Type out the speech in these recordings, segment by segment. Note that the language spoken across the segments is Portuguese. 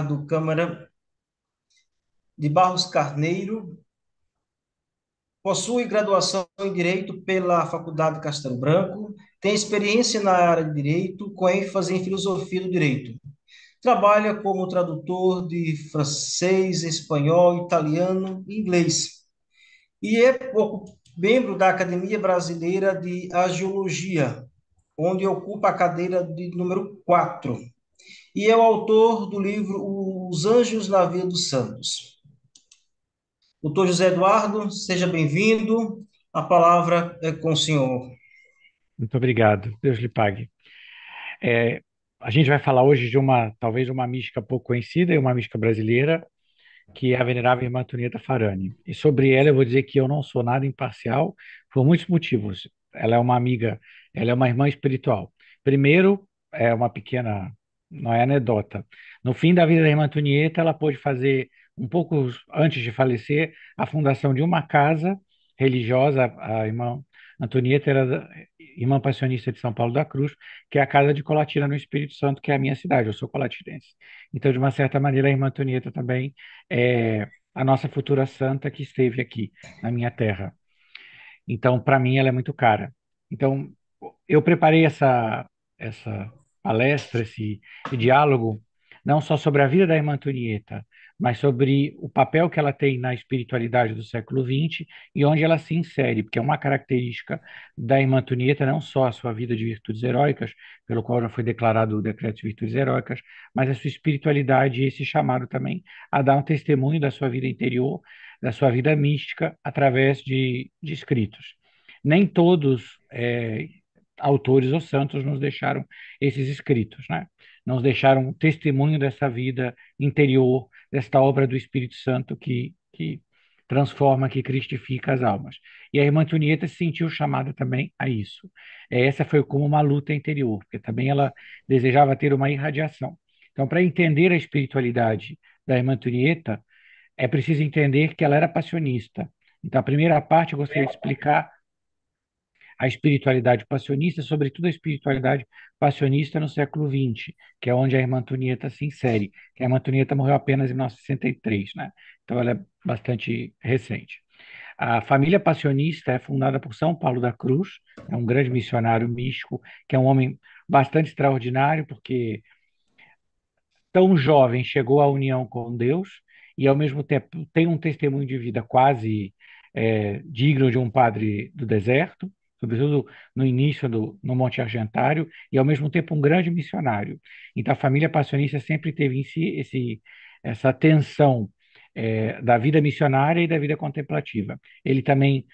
Ricardo Câmara de Barros Carneiro, possui graduação em Direito pela Faculdade Castelo Branco, tem experiência na área de Direito, com ênfase em Filosofia do Direito. Trabalha como tradutor de francês, espanhol, italiano e inglês. E é membro da Academia Brasileira de Agiologia, onde ocupa a cadeira de número 4. E é o autor do livro Os Anjos na Vida dos Santos. Doutor José Eduardo, seja bem-vindo. A palavra é com o senhor. Muito obrigado. Deus lhe pague. É, a gente vai falar hoje de talvez uma mística pouco conhecida e uma mística brasileira, que é a venerável irmã Antonieta Farani. E sobre ela eu vou dizer que eu não sou nada imparcial por muitos motivos. Ela é uma amiga, ela é uma irmã espiritual. Primeiro, é uma pequena, não é anedota. No fim da vida da irmã Antonieta, ela pôde fazer, um pouco antes de falecer, a fundação de uma casa religiosa. A irmã Antonieta era irmã passionista de São Paulo da Cruz, que é a casa de Colatina no Espírito Santo, que é a minha cidade. Eu sou colatinense. Então, de uma certa maneira, a irmã Antonieta também é a nossa futura santa que esteve aqui na minha terra. Então, para mim, ela é muito cara. Então, eu preparei essa palestra, esse diálogo, não só sobre a vida da irmã Antonieta, mas sobre o papel que ela tem na espiritualidade do século XX e onde ela se insere, porque é uma característica da irmã Antonieta, não só a sua vida de virtudes heróicas, pelo qual já foi declarado o decreto de virtudes heróicas, mas a sua espiritualidade e esse chamado também a dar um testemunho da sua vida interior, da sua vida mística, através de escritos. Nem todos autores ou santos nos deixaram esses escritos, né? Nos deixaram um testemunho dessa vida interior, desta obra do Espírito Santo que transforma, que cristifica as almas. E a irmã Antonieta se sentiu chamada também a isso. Essa foi como uma luta interior, porque também ela desejava ter uma irradiação. Então, para entender a espiritualidade da irmã Antonieta, é preciso entender que ela era passionista. Então, a primeira parte eu gostaria de explicar a espiritualidade passionista, sobretudo a espiritualidade passionista no século XX, que é onde a irmã Antonieta se insere. Que a irmã Antonieta morreu apenas em 1963, né? Então, ela é bastante recente. A família passionista é fundada por São Paulo da Cruz, é um grande missionário místico, que é um homem bastante extraordinário, porque tão jovem chegou à união com Deus e, ao mesmo tempo, tem um testemunho de vida quase digno de um padre do deserto, sobretudo no início no Monte Argentário, e, ao mesmo tempo, um grande missionário. Então, a família passionista sempre teve em si essa tensão da vida missionária e da vida contemplativa. Ele também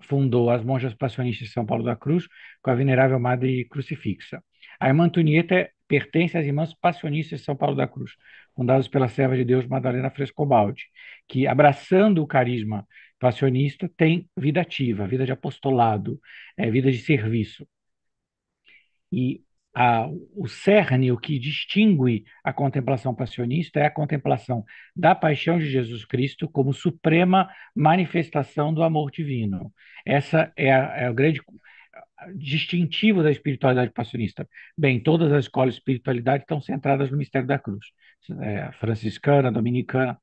fundou as Monjas Passionistas de São Paulo da Cruz com a Venerável Madre Crucifixa. A irmã Antonieta pertence às Irmãs Passionistas de São Paulo da Cruz, fundadas pela serva de Deus Madalena Frescobaldi, que, abraçando o carisma passionista, tem vida ativa, vida de apostolado, vida de serviço. E o cerne, o que distingue a contemplação passionista é a contemplação da paixão de Jesus Cristo como suprema manifestação do amor divino. Essa é a grande distintivo da espiritualidade passionista. Bem, todas as escolas de espiritualidade estão centradas no mistério da cruz, franciscana, dominicana,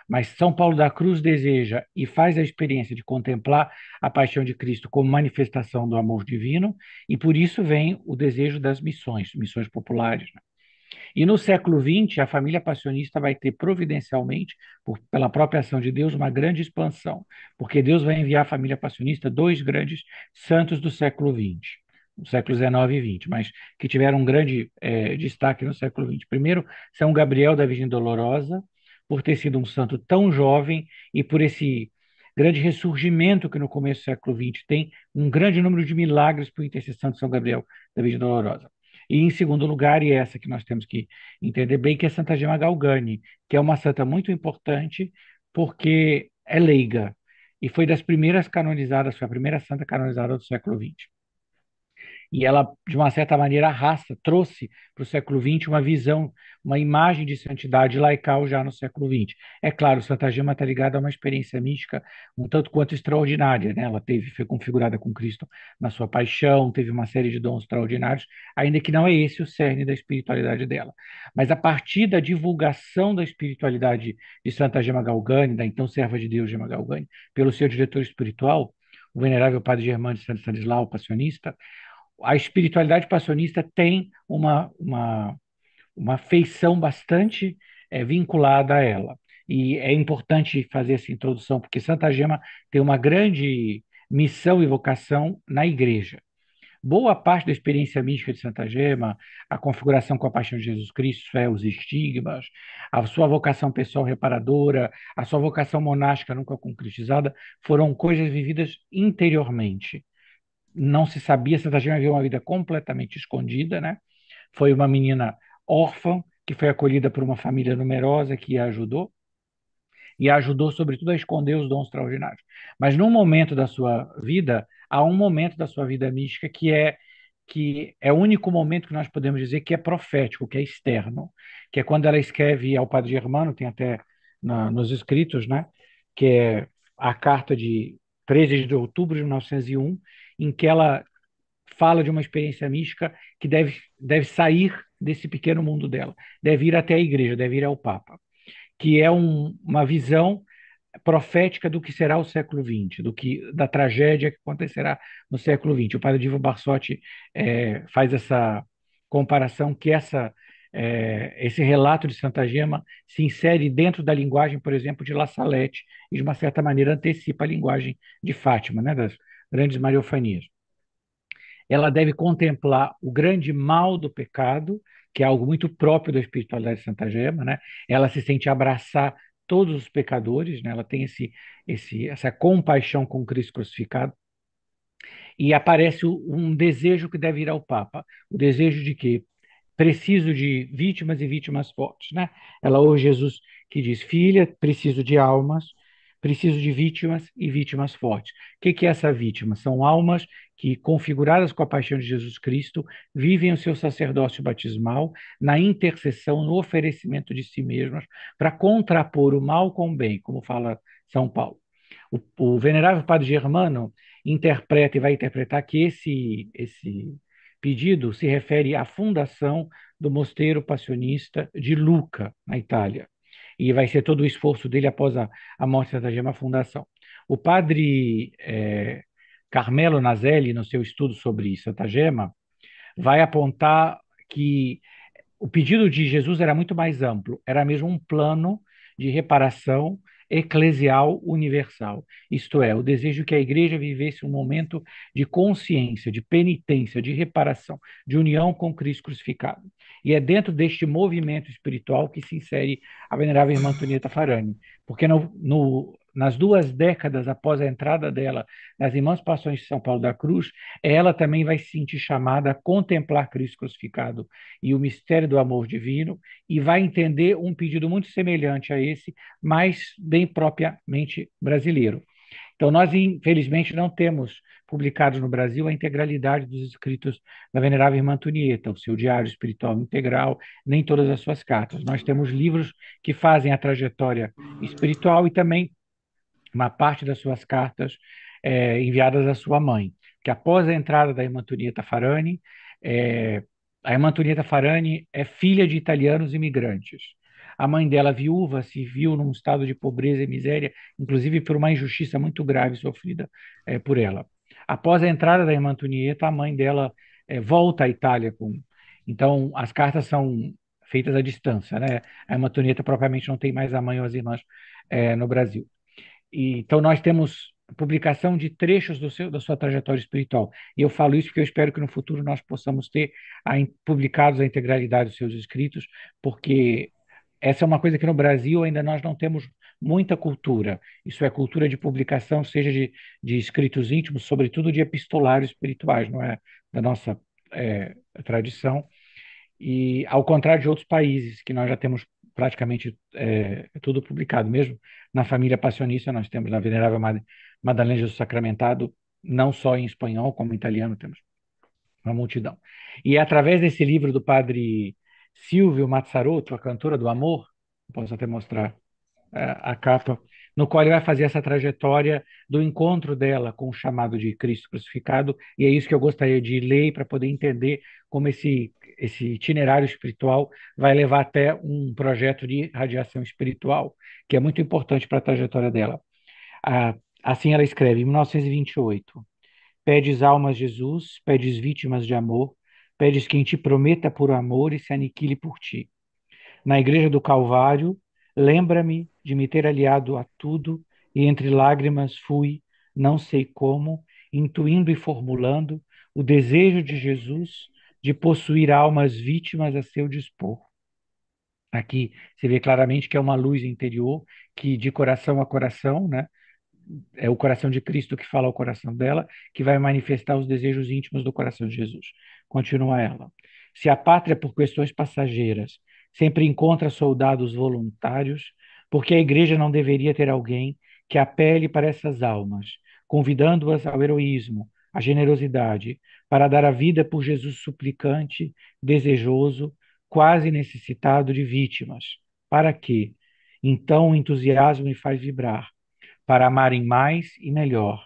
mas São Paulo da Cruz deseja e faz a experiência de contemplar a paixão de Cristo como manifestação do amor divino, e por isso vem o desejo das missões, missões populares, né? E no século XX, a família passionista vai ter providencialmente, pela própria ação de Deus, uma grande expansão, porque Deus vai enviar à família passionista dois grandes santos do século XX, no século XIX e XX, mas que tiveram um grande destaque no século XX. Primeiro, São Gabriel da Virgem Dolorosa, por ter sido um santo tão jovem e por esse grande ressurgimento que no começo do século XX tem um grande número de milagres por intercessão de São Gabriel da Virgem Dolorosa. E em segundo lugar, e essa que nós temos que entender bem, que é Santa Gema Galgani, que é uma santa muito importante porque é leiga e foi das primeiras canonizadas, foi a primeira santa canonizada do século XX. E ela, de uma certa maneira, trouxe para o século XX uma visão, uma imagem de santidade laical já no século XX. É claro, Santa Gema está ligada a uma experiência mística um tanto quanto extraordinária, né? Ela foi configurada com Cristo na sua paixão, teve uma série de dons extraordinários, ainda que não é esse o cerne da espiritualidade dela. Mas a partir da divulgação da espiritualidade de Santa Gema Galgani, da então serva de Deus Gema Galgani, pelo seu diretor espiritual, o venerável padre Germano de Santo Stanislau, passionista, a espiritualidade passionista tem uma feição bastante vinculada a ela. E é importante fazer essa introdução, porque Santa Gema tem uma grande missão e vocação na igreja. Boa parte da experiência mística de Santa Gema, a configuração com a paixão de Jesus Cristo, os estigmas, a sua vocação pessoal reparadora, a sua vocação monástica nunca concretizada, foram coisas vividas interiormente. Não se sabia, Santa Gema viveu uma vida completamente escondida, né? Foi uma menina órfã que foi acolhida por uma família numerosa que a ajudou e a ajudou, sobretudo, a esconder os dons extraordinários. Mas num momento da sua vida, há um momento da sua vida mística que é o único momento que nós podemos dizer que é profético, que é externo, que é quando ela escreve ao Padre Germano, tem até nos escritos, né, que é a carta de 13 de outubro de 1901, em que ela fala de uma experiência mística que deve sair desse pequeno mundo dela, deve ir até a igreja, deve ir ao Papa, que é uma visão profética do que será o século XX, da tragédia que acontecerá no século XX. O padre Divo Barsotti faz essa comparação que esse relato de Santa Gema se insere dentro da linguagem, por exemplo, de La Salette e, de uma certa maneira, antecipa a linguagem de Fátima, né, das grandes mariofanias. Ela deve contemplar o grande mal do pecado, que é algo muito próprio da espiritualidade de Santa Gema, né? Ela se sente abraçar todos os pecadores, né? Ela tem essa compaixão com Cristo crucificado. E aparece um desejo que deve ir ao Papa, o desejo de que preciso de vítimas e vítimas fortes, né? Ela ouve Jesus que diz: Filha, preciso de almas, preciso de vítimas e vítimas fortes. O que é essa vítima? São almas que, configuradas com a paixão de Jesus Cristo, vivem o seu sacerdócio batismal na intercessão, no oferecimento de si mesmas, para contrapor o mal com o bem, como fala São Paulo. O venerável padre Germano interpreta e vai interpretar que esse pedido se refere à fundação do Mosteiro Passionista de Lucca, na Itália. E vai ser todo o esforço dele após a morte de Santa Gema, a fundação. O padre Carmelo Nazelli, no seu estudo sobre Santa Gema, vai apontar que o pedido de Jesus era muito mais amplo, era mesmo um plano de reparação eclesial universal. Isto é, o desejo que a igreja vivesse um momento de consciência, de penitência, de reparação, de união com Cristo crucificado. E é dentro deste movimento espiritual que se insere a venerável irmã Antonieta Farani, porque nas 2 décadas após a entrada dela nas Irmãs Passões de São Paulo da Cruz, ela também vai se sentir chamada a contemplar Cristo crucificado e o mistério do amor divino, e vai entender um pedido muito semelhante a esse, mas bem propriamente brasileiro. Então, nós, infelizmente, não temos publicados no Brasil a integralidade dos escritos da Venerável Irmã Antonieta, o seu diário espiritual integral, nem todas as suas cartas. Nós temos livros que fazem a trajetória espiritual e também uma parte das suas cartas enviadas à sua mãe, que após a entrada da Irmã Antonieta Farani, é, a irmã Antonieta Farani é filha de italianos imigrantes. A mãe dela, viúva, se viu num estado de pobreza e miséria, inclusive por uma injustiça muito grave sofrida por ela. Após a entrada da irmã Antonieta, a mãe dela volta à Itália. Então, as cartas são feitas à distância, né? A irmã Antonieta propriamente não tem mais a mãe ou as irmãs no Brasil. Então, nós temos publicação de trechos da sua trajetória espiritual. E eu falo isso porque eu espero que no futuro nós possamos ter publicados a integralidade dos seus escritos, porque essa é uma coisa que no Brasil ainda nós não temos muita cultura. Isso é cultura de publicação, seja de escritos íntimos, sobretudo de epistolários espirituais, não é da nossa tradição. E ao contrário de outros países, que nós já temos praticamente tudo publicado, mesmo na família passionista, nós temos na Venerável Madalena Jesus Sacramentado, não só em espanhol, como em italiano temos uma multidão. E é através desse livro do padre Silvio Mazzaroto, A Cantora do Amor, posso até mostrar a capa, no qual ele vai fazer essa trajetória do encontro dela com o chamado de Cristo crucificado, e é isso que eu gostaria de ler para poder entender como esse itinerário espiritual vai levar até um projeto de radiação espiritual, que é muito importante para a trajetória dela. Ah, assim ela escreve, em 1928, pedes almas, Jesus, pedes vítimas de amor, pedes quem te prometa por amor e se aniquile por ti. Na igreja do Calvário, lembra-me de me ter aliado a tudo e entre lágrimas fui, não sei como, intuindo e formulando o desejo de Jesus de possuir almas vítimas a seu dispor. Aqui se vê claramente que é uma luz interior que de coração a coração, né? É o coração de Cristo que fala ao coração dela, que vai manifestar os desejos íntimos do coração de Jesus. Continua ela. Se a pátria, por questões passageiras, sempre encontra soldados voluntários, porque a igreja não deveria ter alguém que apele para essas almas, convidando-as ao heroísmo, à generosidade, para dar a vida por Jesus suplicante, desejoso, quase necessitado de vítimas. Para quê? Então o entusiasmo me faz vibrar para amarem mais e melhor,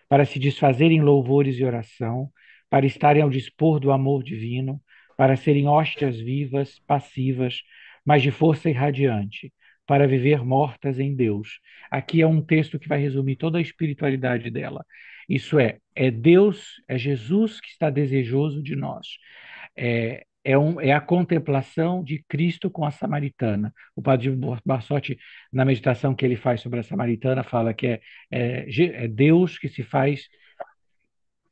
para se desfazerem em louvores e oração, para estarem ao dispor do amor divino, para serem hóstias vivas, passivas, mas de força irradiante, para viver mortas em Deus. Aqui é um texto que vai resumir toda a espiritualidade dela. Isso é Deus, é Jesus que está desejoso de nós. É a contemplação de Cristo com a samaritana. O padre Barsotti, na meditação que ele faz sobre a samaritana, fala que é Deus que se faz,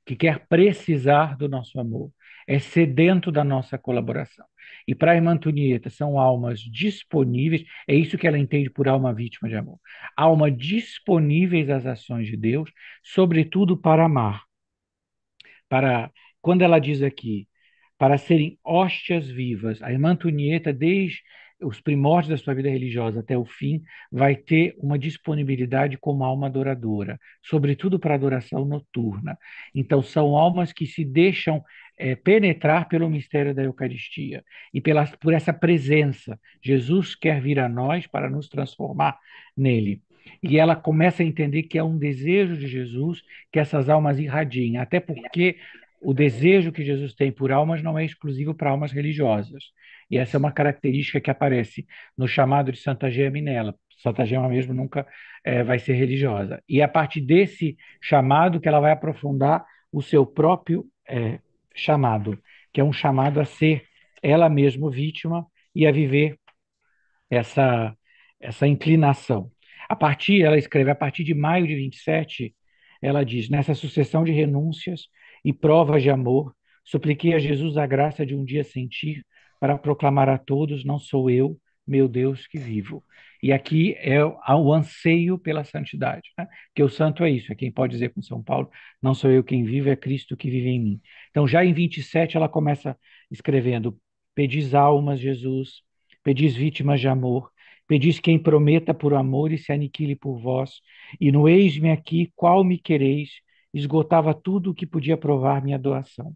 que quer precisar do nosso amor, é sedento da nossa colaboração. E para a irmã Antonieta, são almas disponíveis, é isso que ela entende por alma vítima de amor. Alma disponíveis às ações de Deus, sobretudo para amar. Para, quando ela diz aqui, para serem hóstias vivas. A irmã Antonieta, desde os primórdios da sua vida religiosa até o fim, vai ter uma disponibilidade como alma adoradora, sobretudo para adoração noturna. Então, são almas que se deixam penetrar pelo mistério da Eucaristia e por essa presença. Jesus quer vir a nós para nos transformar nele. E ela começa a entender que é um desejo de Jesus que essas almas irradiem, até porque o desejo que Jesus tem por almas não é exclusivo para almas religiosas. E essa é uma característica que aparece no chamado de Santa Gema nela. Santa Gema mesmo nunca vai ser religiosa. E é a partir desse chamado que ela vai aprofundar o seu próprio chamado, que é um chamado a ser ela mesma vítima e a viver essa, essa inclinação. Ela escreve, a partir de maio de 27, ela diz: nessa sucessão de renúncias e provas de amor, supliquei a Jesus a graça de um dia sentir para proclamar a todos: não sou eu, meu Deus, que vivo. E aqui é o anseio pela santidade, né? Que o santo é isso, é quem pode dizer com São Paulo: não sou eu quem vive, é Cristo que vive em mim. Então, já em 27, ela começa escrevendo: pedis almas, Jesus, pedis vítimas de amor, pedis quem prometa por amor e se aniquile por vós, e no eis-me aqui, qual me quereis, esgotava tudo o que podia provar minha doação.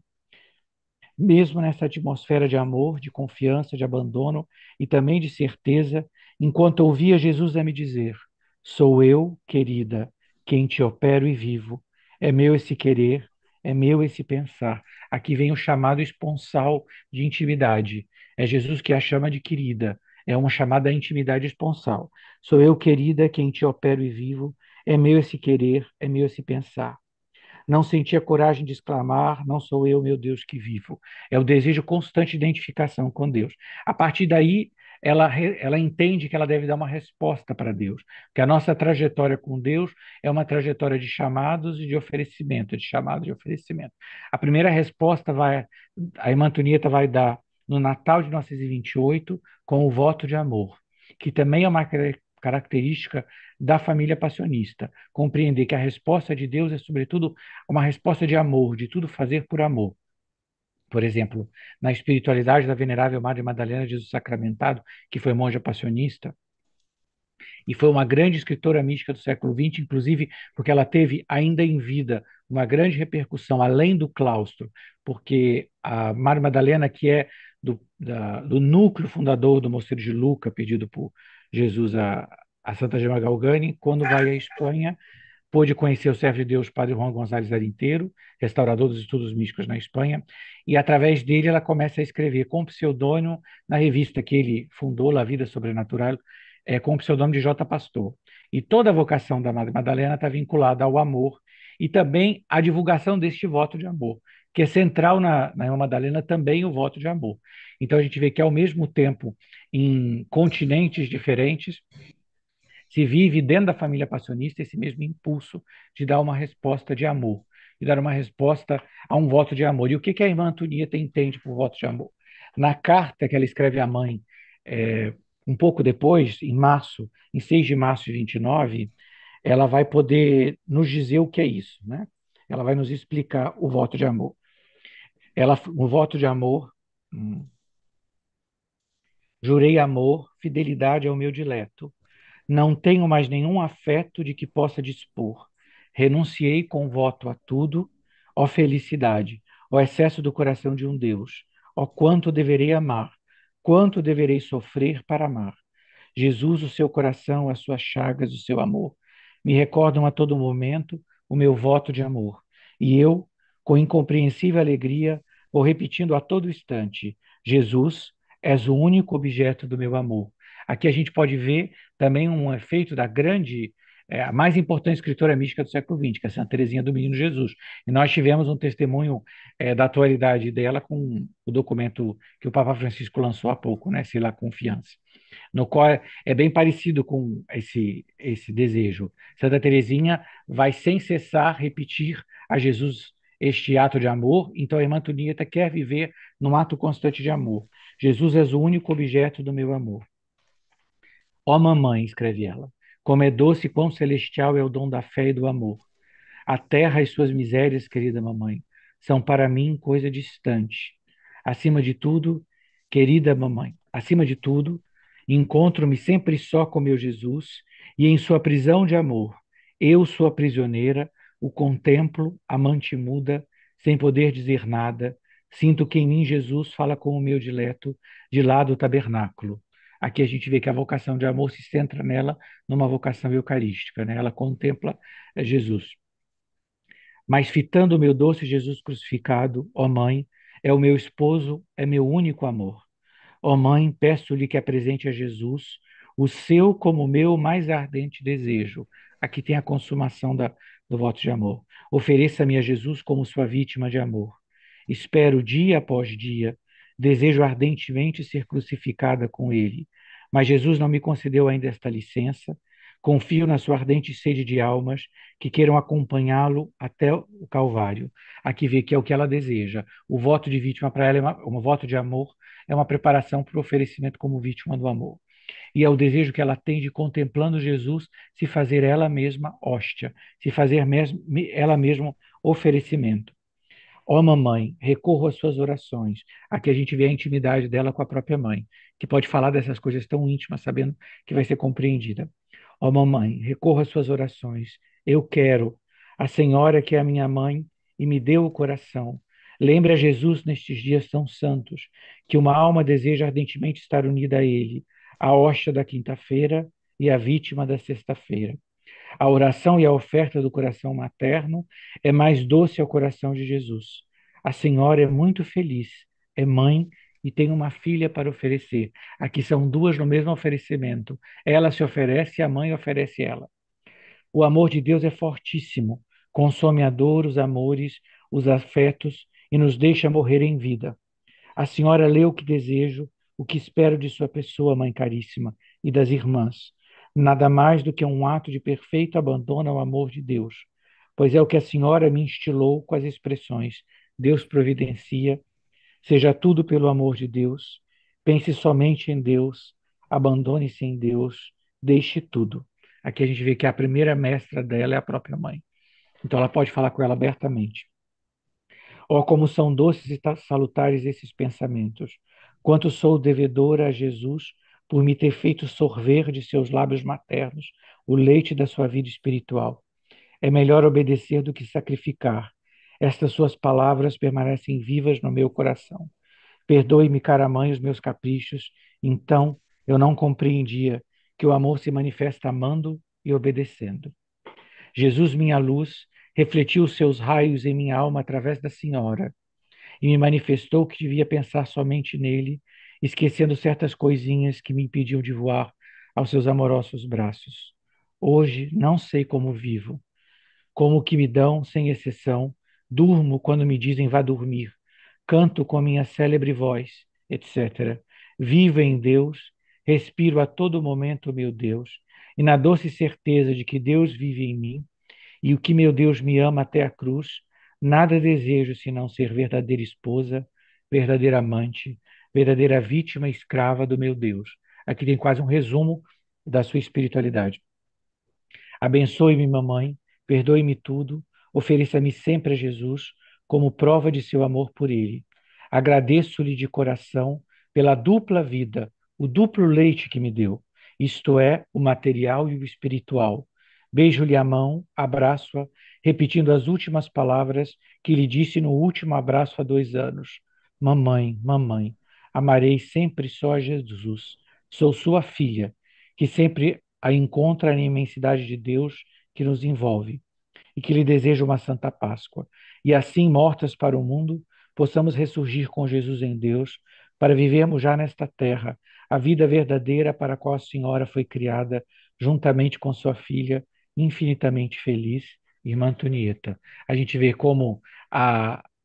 Mesmo nessa atmosfera de amor, de confiança, de abandono e também de certeza, enquanto ouvia Jesus a me dizer: sou eu, querida, quem te opero e vivo. É meu esse querer, é meu esse pensar. Aqui vem o chamado esponsal de intimidade. É Jesus que a chama de querida. É uma chamada à intimidade esponsal. Sou eu, querida, quem te opero e vivo. É meu esse querer, é meu esse pensar. Não sentia coragem de exclamar: não sou eu, meu Deus, que vivo. É o desejo constante de identificação com Deus. A partir daí, ela entende que ela deve dar uma resposta para Deus, que a nossa trajetória com Deus é uma trajetória de chamados e de oferecimento, de chamado e de oferecimento. A primeira resposta a irmã Antonieta vai dar no Natal de 1928 com o voto de amor, que também é uma característica da família passionista. Compreender que a resposta de Deus é, sobretudo, uma resposta de amor, de tudo fazer por amor. Por exemplo, na espiritualidade da Venerável Madre Madalena de Jesus Sacramentado, que foi monja passionista, e foi uma grande escritora mística do século XX, inclusive porque ela teve, ainda em vida, uma grande repercussão além do claustro, porque a Maria Madalena, que é do núcleo fundador do Mosteiro de Luca, pedido por Jesus a Santa Gemma Galgani, quando vai à Espanha, pôde conhecer o servo de Deus, Padre Juan González Arinteiro, restaurador dos estudos místicos na Espanha, e através dele ela começa a escrever com pseudônimo na revista que ele fundou, La Vida Sobrenatural, com o pseudônimo de J. Pastor. E toda a vocação da Madre Madalena está vinculada ao amor e também à divulgação deste voto de amor, que é central na Irmã Madalena também o voto de amor. Então a gente vê que ao mesmo tempo, em continentes diferentes, se vive dentro da família passionista esse mesmo impulso de dar uma resposta de amor, de dar uma resposta a um voto de amor. E o que que a irmã Antonieta entende por voto de amor? Na carta que ela escreve à mãe, um pouco depois, em março, em 6 de março de 29, ela vai poder nos dizer o que é isso, né? Ela vai nos explicar o voto de amor. O voto de amor, jurei amor, fidelidade ao meu dileto. Não tenho mais nenhum afeto de que possa dispor. Renunciei com voto a tudo, ó felicidade, ó excesso do coração de um Deus. Ó quanto deverei amar, quanto deverei sofrer para amar. Jesus, o seu coração, as suas chagas, o seu amor, me recordam a todo momento o meu voto de amor. E eu, com incompreensível alegria, vou repetindo a todo instante: Jesus, és o único objeto do meu amor. Aqui a gente pode ver também um efeito da grande, a mais importante escritora mística do século XX, que é Santa Teresinha do Menino Jesus. E nós tivemos um testemunho da atualidade dela com o documento que o Papa Francisco lançou há pouco, né? Se La Confiança, no qual é bem parecido com esse desejo. Santa Teresinha vai sem cessar repetir a Jesus este ato de amor, então a irmã Antonieta quer viver num ato constante de amor. Jesus és o único objeto do meu amor. Ó mamãe, escreve ela, como é doce e quão celestial é o dom da fé e do amor. A terra e suas misérias, querida mamãe, são para mim coisa distante. Acima de tudo, querida mamãe, acima de tudo, encontro-me sempre só com meu Jesus e em sua prisão de amor. Eu, sua prisioneira, o contemplo, amante muda, sem poder dizer nada. Sinto que em mim Jesus fala com o meu dileto, de lá do tabernáculo. Aqui a gente vê que a vocação de amor se centra nela numa vocação eucarística, né? Ela contempla Jesus. Mas fitando o meu doce Jesus crucificado, ó Mãe, é o meu esposo, é meu único amor. Ó Mãe, peço-lhe que apresente a Jesus o seu como meu mais ardente desejo. Aqui tem a consumação do voto de amor. Ofereça-me a Jesus como sua vítima de amor. Espero dia após dia, desejo ardentemente ser crucificada com ele. Mas Jesus não me concedeu ainda esta licença. Confio na sua ardente sede de almas que queiram acompanhá-lo até o Calvário. Aqui vê que é o que ela deseja. O voto de vítima para ela é um voto de amor, é uma preparação para o oferecimento como vítima do amor. E é o desejo que ela tem de, contemplando Jesus, se fazer ela mesma hóstia, se fazer ela mesma oferecimento. Ó mamãe, recorro às suas orações. Aqui a gente vê a intimidade dela com a própria mãe, que pode falar dessas coisas tão íntimas, sabendo que vai ser compreendida. Ó mamãe, recorro às suas orações. Eu quero a Senhora que é a minha mãe e me deu o coração. Lembre a Jesus nestes dias tão santos, que uma alma deseja ardentemente estar unida a Ele, a hóstia da quinta-feira e a vítima da sexta-feira. A oração e a oferta do coração materno é mais doce ao coração de Jesus. A senhora é muito feliz, é mãe e tem uma filha para oferecer. Aqui são duas no mesmo oferecimento. Ela se oferece e a mãe oferece ela. O amor de Deus é fortíssimo, consome a dor, os amores, os afetos e nos deixa morrer em vida. A senhora lê o que desejo, o que espero de sua pessoa, mãe caríssima, e das irmãs. Nada mais do que um ato de perfeito abandono ao amor de Deus, pois é o que a senhora me instilou com as expressões: Deus providencia, seja tudo pelo amor de Deus, pense somente em Deus, abandone-se em Deus, deixe tudo. Aqui a gente vê que a primeira mestra dela é a própria mãe. Então ela pode falar com ela abertamente. Oh, como são doces e salutares esses pensamentos! Quanto sou devedora a Jesus por me ter feito sorver de seus lábios maternos o leite da sua vida espiritual. É melhor obedecer do que sacrificar. Estas suas palavras permanecem vivas no meu coração. Perdoe-me, cara mãe, os meus caprichos. Então eu não compreendia que o amor se manifesta amando e obedecendo. Jesus, minha luz, refletiu os seus raios em minha alma através da Senhora e me manifestou que devia pensar somente nele, esquecendo certas coisinhas que me impediam de voar aos seus amorosos braços. Hoje não sei como vivo, como que me dão, sem exceção, durmo quando me dizem vá dormir, canto com minha célebre voz, etc. Vivo em Deus, respiro a todo momento, meu Deus, e na doce certeza de que Deus vive em mim, e o que meu Deus me ama até a cruz, nada desejo senão ser verdadeira esposa, verdadeira amante, verdadeira vítima escrava do meu Deus. Aqui tem quase um resumo da sua espiritualidade. Abençoe-me, mamãe, perdoe-me tudo, ofereça-me sempre a Jesus como prova de seu amor por ele. Agradeço-lhe de coração pela dupla vida, o duplo leite que me deu, isto é, o material e o espiritual. Beijo-lhe a mão, abraço-a, repetindo as últimas palavras que lhe disse no último abraço há 2 anos. Mamãe, mamãe, amarei sempre só a Jesus. Sou sua filha, que sempre a encontra na imensidade de Deus que nos envolve e que lhe deseja uma santa Páscoa. E assim, mortas para o mundo, possamos ressurgir com Jesus em Deus, para vivermos já nesta terra a vida verdadeira para a qual a Senhora foi criada, juntamente com sua filha, infinitamente feliz, irmã Antonieta. A gente vê como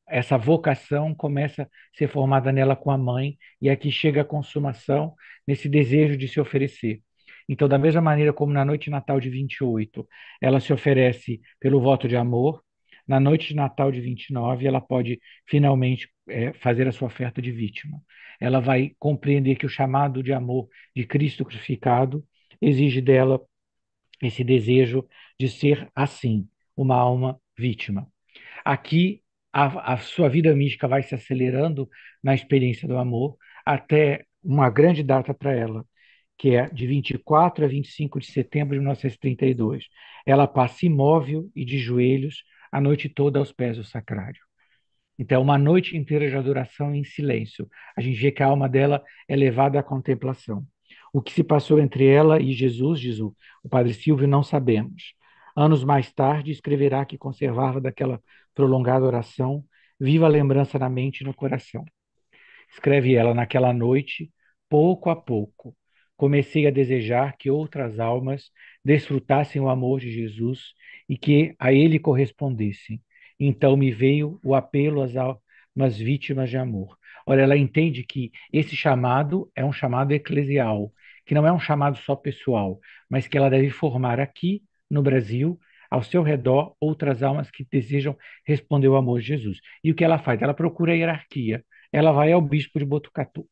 essa vocação começa a ser formada nela com a mãe, e aqui chega a consumação nesse desejo de se oferecer. Então, da mesma maneira como na noite de Natal de 28, ela se oferece pelo voto de amor. Na noite de Natal de 29, ela pode finalmente fazer a sua oferta de vítima. Ela vai compreender que o chamado de amor de Cristo crucificado exige dela esse desejo de ser assim, uma alma vítima. Aqui, a sua vida mística vai se acelerando na experiência do amor até uma grande data para ela, que é de 24 a 25 de setembro de 1932. Ela passa imóvel e de joelhos a noite toda aos pés do sacrário. Então, uma noite inteira de adoração em silêncio. A gente vê que a alma dela é levada à contemplação. O que se passou entre ela e Jesus, diz o padre Silvio, não sabemos. Anos mais tarde, escreverá que conservava daquela prolongada oração viva lembrança na mente e no coração. Escreve ela: naquela noite, pouco a pouco, comecei a desejar que outras almas desfrutassem o amor de Jesus e que a ele correspondessem. Então me veio o apelo às almas vítimas de amor. Olha, ela entende que esse chamado é um chamado eclesial, que não é um chamado só pessoal, mas que ela deve formar aqui no Brasil, ao seu redor, outras almas que desejam responder ao amor de Jesus. E o que ela faz? Ela procura a hierarquia. Ela vai ao bispo de Botucatu.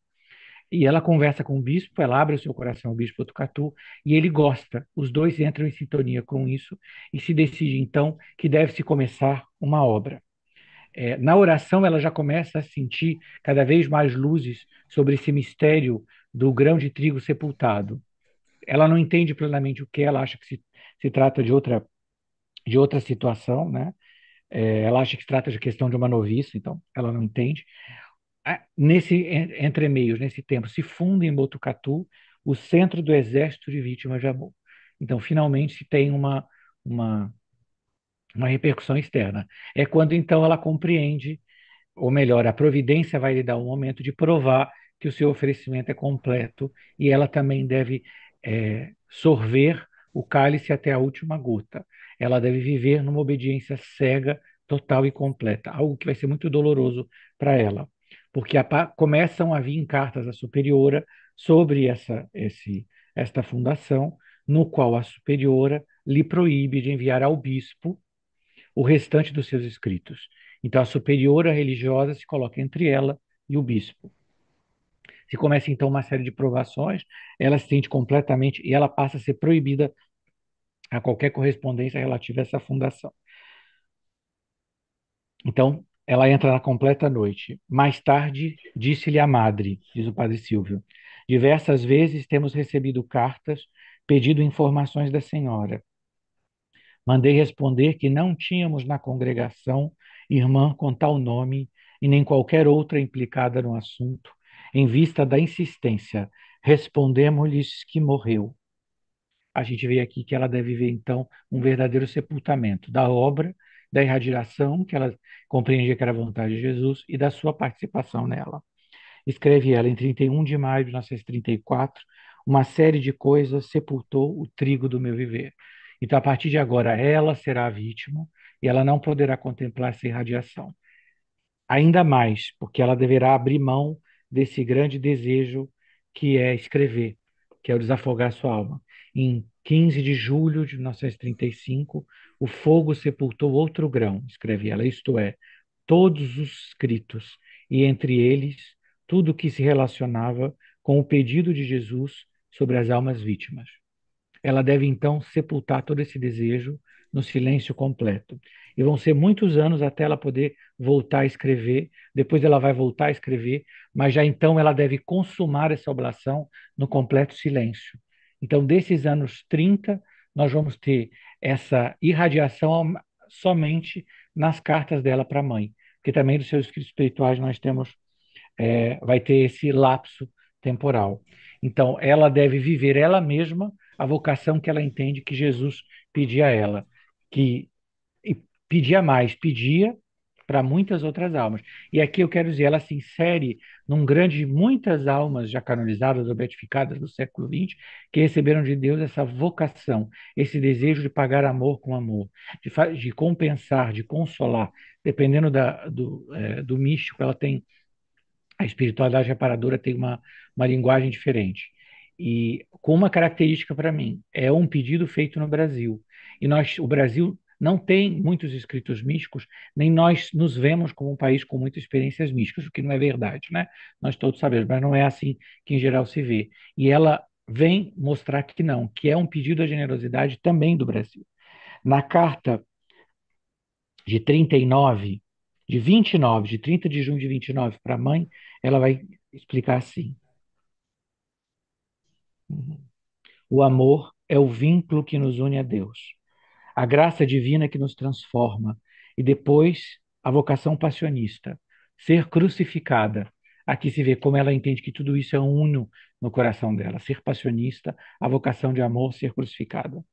E ela conversa com o bispo, ela abre o seu coração ao bispo de Botucatu, e ele gosta. Os dois entram em sintonia com isso e se decide, então, que deve-se começar uma obra. Na oração, ela já começa a sentir cada vez mais luzes sobre esse mistério do grão de trigo sepultado. Ela não entende plenamente o que é, ela acha que se trata de outra situação, né? Ela acha que se trata de questão de uma noviça, então ela não entende. Nesse entremeios, nesse tempo, se funda em Botucatu o Centro do Exército de Vítimas de Amor. Então, finalmente, se tem uma, uma repercussão externa. É quando, então, ela compreende, ou melhor, a providência vai lhe dar um momento de provar que o seu oferecimento é completo e ela também deve sorver o cálice até a última gota. Ela deve viver numa obediência cega, total e completa, algo que vai ser muito doloroso para ela, porque começam a vir cartas à superiora sobre esta fundação, no qual a superiora lhe proíbe de enviar ao bispo o restante dos seus escritos. Então, a superiora religiosa se coloca entre ela e o bispo. Se começa, então, uma série de provações, ela se sente completamente, e ela passa a ser proibida a qualquer correspondência relativa a essa fundação. Então, ela entra na completa noite. Mais tarde, disse-lhe a madre, diz o padre Silvio, diversas vezes temos recebido cartas pedindo informações da senhora. Mandei responder que não tínhamos na congregação irmã com tal nome e nem qualquer outra implicada no assunto, em vista da insistência, respondemos-lhes que morreu. A gente vê aqui que ela deve ver, então, um verdadeiro sepultamento da obra, da irradiação, que ela compreendia que era a vontade de Jesus, e da sua participação nela. Escreve ela em 31 de maio de 1934, uma série de coisas sepultou o trigo do meu viver. Então, a partir de agora, ela será a vítima e ela não poderá contemplar essa irradiação. Ainda mais, porque ela deverá abrir mão desse grande desejo que é escrever, que é o desafogar sua alma. Em 15 de julho de 1935, o fogo sepultou outro grão, escreve ela, isto é, todos os escritos, e entre eles tudo que se relacionava com o pedido de Jesus sobre as almas vítimas. Ela deve então sepultar todo esse desejo no silêncio completo. E vão ser muitos anos até ela poder voltar a escrever. Depois ela vai voltar a escrever, mas já então ela deve consumar essa oblação no completo silêncio. Então, desses anos 30, nós vamos ter essa irradiação somente nas cartas dela para a mãe, porque também dos seus escritos espirituais nós temos, vai ter esse lapso temporal. Então, ela deve viver ela mesma a vocação que ela entende que Jesus pedia a ela, que e pedia mais, pedia para muitas outras almas. E aqui eu quero dizer, ela se insere num grande, muitas almas já canonizadas ou beatificadas do século XX, que receberam de Deus essa vocação, esse desejo de pagar amor com amor, de compensar, de consolar, dependendo do místico, ela tem a espiritualidade reparadora tem uma linguagem diferente. E com uma característica para mim, é um pedido feito no Brasil. E o Brasil não tem muitos escritos místicos, nem nós nos vemos como um país com muitas experiências místicas, o que não é verdade, né? Nós todos sabemos, mas não é assim que em geral se vê. E ela vem mostrar que não, que é um pedido à generosidade também do Brasil. Na carta de 39, de 29, de 30 de junho de 29 para a mãe, ela vai explicar assim: o amor é o vínculo que nos une a Deus, a graça divina que nos transforma, e depois a vocação passionista, ser crucificada. Aqui se vê como ela entende que tudo isso é uno no coração dela, ser passionista, a vocação de amor, ser crucificada.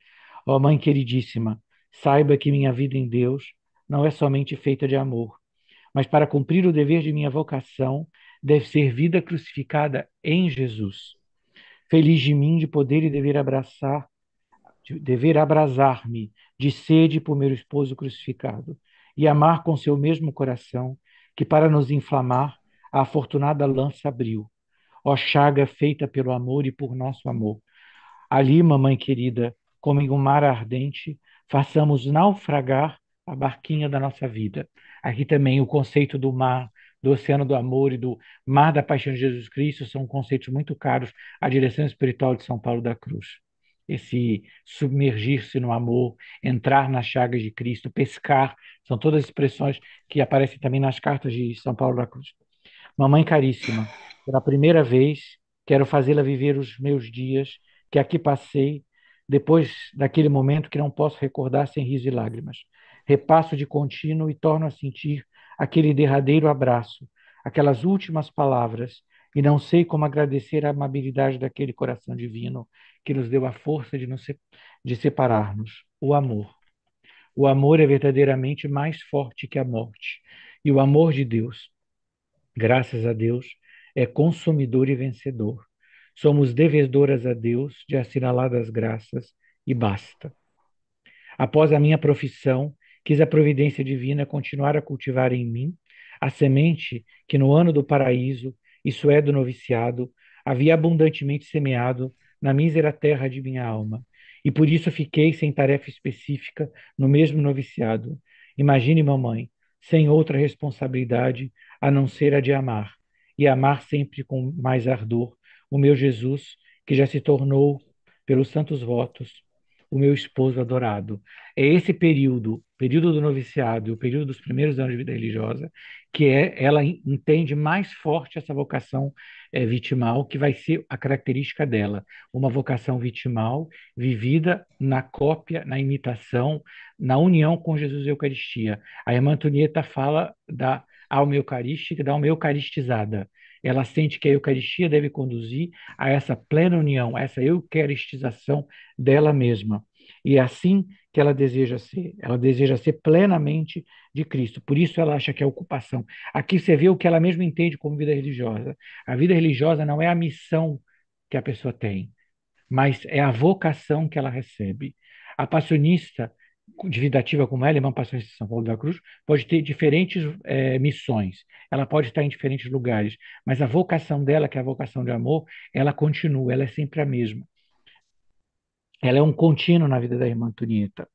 Ó Mãe queridíssima, saiba que minha vida em Deus não é somente feita de amor, mas para cumprir o dever de minha vocação, deve ser vida crucificada em Jesus. Feliz de mim de poder e dever abrasar-me de sede por meu esposo crucificado e amar com seu mesmo coração, que para nos inflamar a afortunada lança abriu. Ó chaga feita pelo amor e por nosso amor. Ali, mamãe querida, como em um mar ardente, façamos naufragar a barquinha da nossa vida. Aqui também o conceito do mar, do oceano do amor e do mar da paixão de Jesus Cristo são conceitos muito caros à direção espiritual de São Paulo da Cruz. Esse submergir-se no amor, entrar nas chagas de Cristo, pescar, são todas expressões que aparecem também nas cartas de São Paulo da Cruz. Mamãe caríssima, pela primeira vez, quero fazê-la viver os meus dias que aqui passei, depois daquele momento que não posso recordar sem riso e lágrimas. Repasso de contínuo e torno a sentir aquele derradeiro abraço, aquelas últimas palavras, e não sei como agradecer a amabilidade daquele coração divino que nos deu a força de separar-nos, o amor. O amor é verdadeiramente mais forte que a morte. E o amor de Deus, graças a Deus, é consumidor e vencedor. Somos devedoras a Deus de assinaladas graças e basta. Após a minha profissão, quis a providência divina continuar a cultivar em mim a semente que no ano do paraíso, isso é, do noviciado, havia abundantemente semeado na mísera terra de minha alma. E por isso fiquei sem tarefa específica no mesmo noviciado. Imagine, mamãe, sem outra responsabilidade a não ser a de amar, e amar sempre com mais ardor o meu Jesus, que já se tornou, pelos santos votos, o meu esposo adorado. É esse período do noviciado e o período dos primeiros anos de vida religiosa, que ela entende mais forte essa vocação vitimal, que vai ser a característica dela, uma vocação vitimal vivida na cópia, na imitação, na união com Jesus e a Eucaristia. A irmã Antonieta fala da alma eucarística, da alma eucaristizada. Ela sente que a Eucaristia deve conduzir a essa plena união, a essa eucaristização dela mesma. E é assim que ela deseja ser. Ela deseja ser plenamente de Cristo. Por isso ela acha que é ocupação. Aqui você vê o que ela mesma entende como vida religiosa. A vida religiosa não é a missão que a pessoa tem, mas é a vocação que ela recebe. A passionista de vida ativa como ela, irmã passionista de São Paulo da Cruz, pode ter diferentes missões. Ela pode estar em diferentes lugares, mas a vocação dela, que é a vocação de amor, ela continua, ela é sempre a mesma. Ela é um contínuo na vida da irmã Antonieta,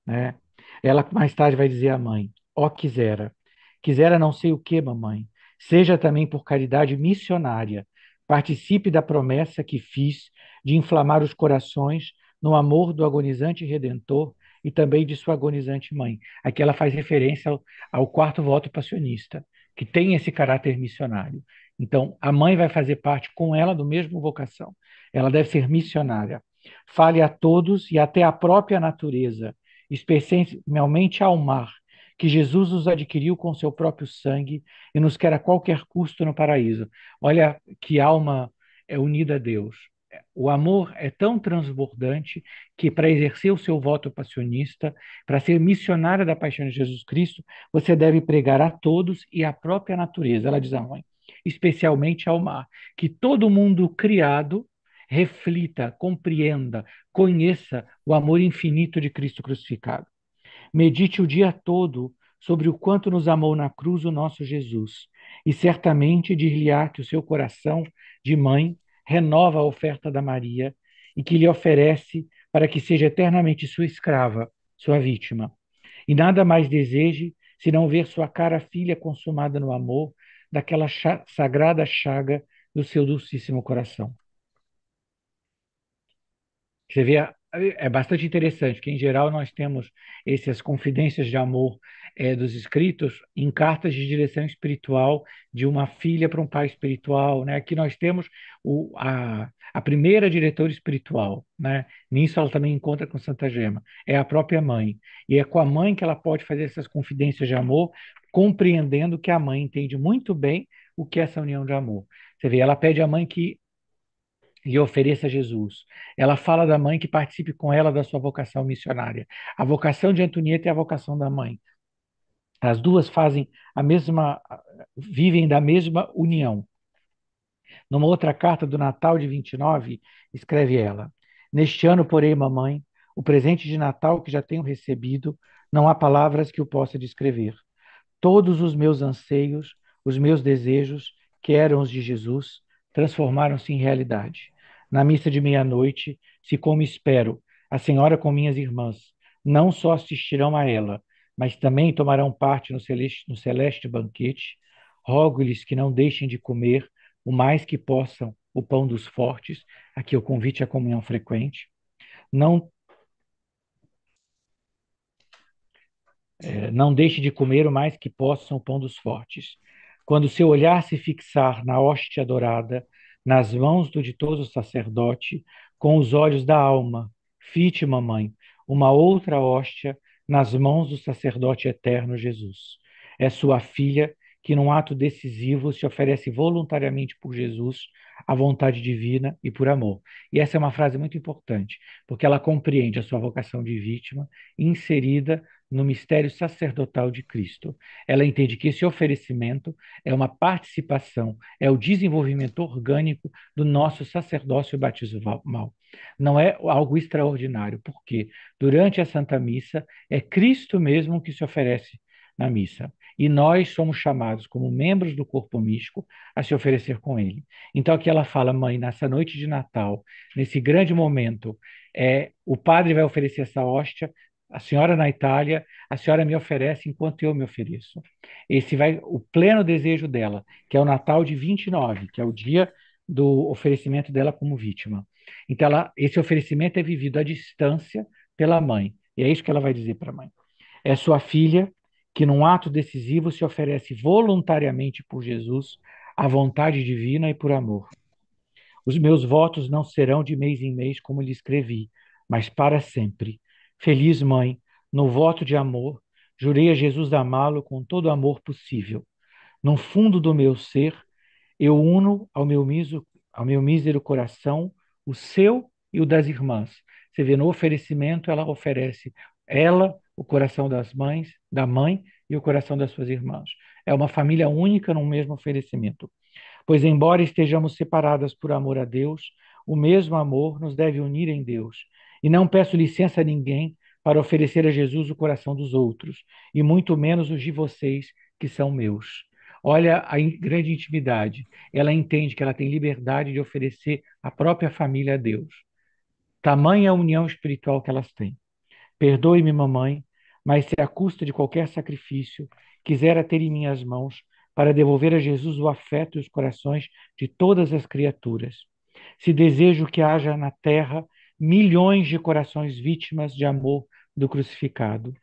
né? Ela mais tarde vai dizer à mãe: ó, quisera não sei o que, mamãe, seja também por caridade missionária, participe da promessa que fiz de inflamar os corações no amor do agonizante Redentor e também de sua agonizante mãe. Aqui ela faz referência ao quarto voto passionista, que tem esse caráter missionário. Então, a mãe vai fazer parte com ela do mesmo vocação. Ela deve ser missionária. Fale a todos e até à própria natureza, especialmente ao mar, que Jesus nos adquiriu com seu próprio sangue e nos quer a qualquer custo no paraíso. Olha que alma é unida a Deus. O amor é tão transbordante que, para exercer o seu voto passionista, para ser missionária da paixão de Jesus Cristo, você deve pregar a todos e à própria natureza. Ela diz a mãe, especialmente ao mar, que todo mundo criado reflita, compreenda, conheça o amor infinito de Cristo crucificado. Medite o dia todo sobre o quanto nos amou na cruz o nosso Jesus, e certamente dir-lhe-á que o seu coração de mãe renova a oferta da Maria e que lhe oferece para que seja eternamente sua escrava, sua vítima. E nada mais deseje senão ver sua cara filha consumada no amor daquela sagrada chaga do seu dulcíssimo coração. Você vê, é bastante interessante, que em geral nós temos essas confidências de amor dos escritos em cartas de direção espiritual de uma filha para um pai espiritual, né? Aqui nós temos a primeira diretora espiritual, né? Nisso ela também encontra com Santa Gema, é a própria mãe. E é com a mãe que ela pode fazer essas confidências de amor, compreendendo que a mãe entende muito bem o que é essa união de amor. Você vê, ela pede à mãe que lhe ofereça Jesus. Ela fala da mãe que participe com ela da sua vocação missionária. A vocação de Antonieta é a vocação da mãe. As duas fazem a mesma, vivem da mesma união. Numa outra carta do Natal de 29, escreve ela: neste ano, porém, mamãe, o presente de Natal que já tenho recebido, não há palavras que o possa descrever. Todos os meus anseios, os meus desejos, que eram os de Jesus, transformaram-se em realidade. Na missa de meia-noite, se como espero, a Senhora com minhas irmãs, não só assistirão a ela, mas também tomarão parte no celeste banquete, rogo-lhes que não deixem de comer o mais que possam o pão dos fortes, aqui o convite à comunhão frequente, não não deixe de comer o mais que possam o pão dos fortes. Quando seu olhar se fixar na hóstia adorada, nas mãos do ditoso sacerdote, com os olhos da alma, fite, mamãe, uma outra hóstia nas mãos do sacerdote eterno Jesus. É sua filha que, num ato decisivo, se oferece voluntariamente por Jesus, à vontade divina e por amor. E essa é uma frase muito importante, porque ela compreende a sua vocação de vítima inserida no mistério sacerdotal de Cristo. Ela entende que esse oferecimento é uma participação, é o desenvolvimento orgânico do nosso sacerdócio batismal. Não é algo extraordinário, porque durante a Santa Missa é Cristo mesmo que se oferece na missa. E nós somos chamados, como membros do corpo místico, a se oferecer com ele. Então aqui ela fala, mãe, nessa noite de Natal, nesse grande momento, o padre vai oferecer essa hóstia, a senhora na Itália, a senhora me oferece enquanto eu me ofereço. Esse vai o pleno desejo dela, que é o Natal de 29, que é o dia do oferecimento dela como vítima. Então, esse oferecimento é vivido à distância pela mãe. E é isso que ela vai dizer para a mãe. É sua filha que, num ato decisivo, se oferece voluntariamente por Jesus, à vontade divina e por amor. Os meus votos não serão de mês em mês, como lhe escrevi, mas para sempre. Feliz mãe, no voto de amor, jurei a Jesus amá-lo com todo o amor possível. No fundo do meu ser, eu uno ao meu mísero coração o seu e o das irmãs. Você vê, no oferecimento, ela oferece ela, o coração das mães, da mãe e o coração das suas irmãs. É uma família única num mesmo oferecimento. Pois, embora estejamos separadas por amor a Deus, o mesmo amor nos deve unir em Deus. E não peço licença a ninguém para oferecer a Jesus o coração dos outros, e muito menos os de vocês, que são meus. Olha a grande intimidade. Ela entende que ela tem liberdade de oferecer a própria família a Deus. Tamanha a união espiritual que elas têm. Perdoe-me, mamãe, mas se à custa de qualquer sacrifício quisera ter em minhas mãos para devolver a Jesus o afeto e os corações de todas as criaturas. Se desejo que haja na terra milhões de corações vítimas de amor do crucificado.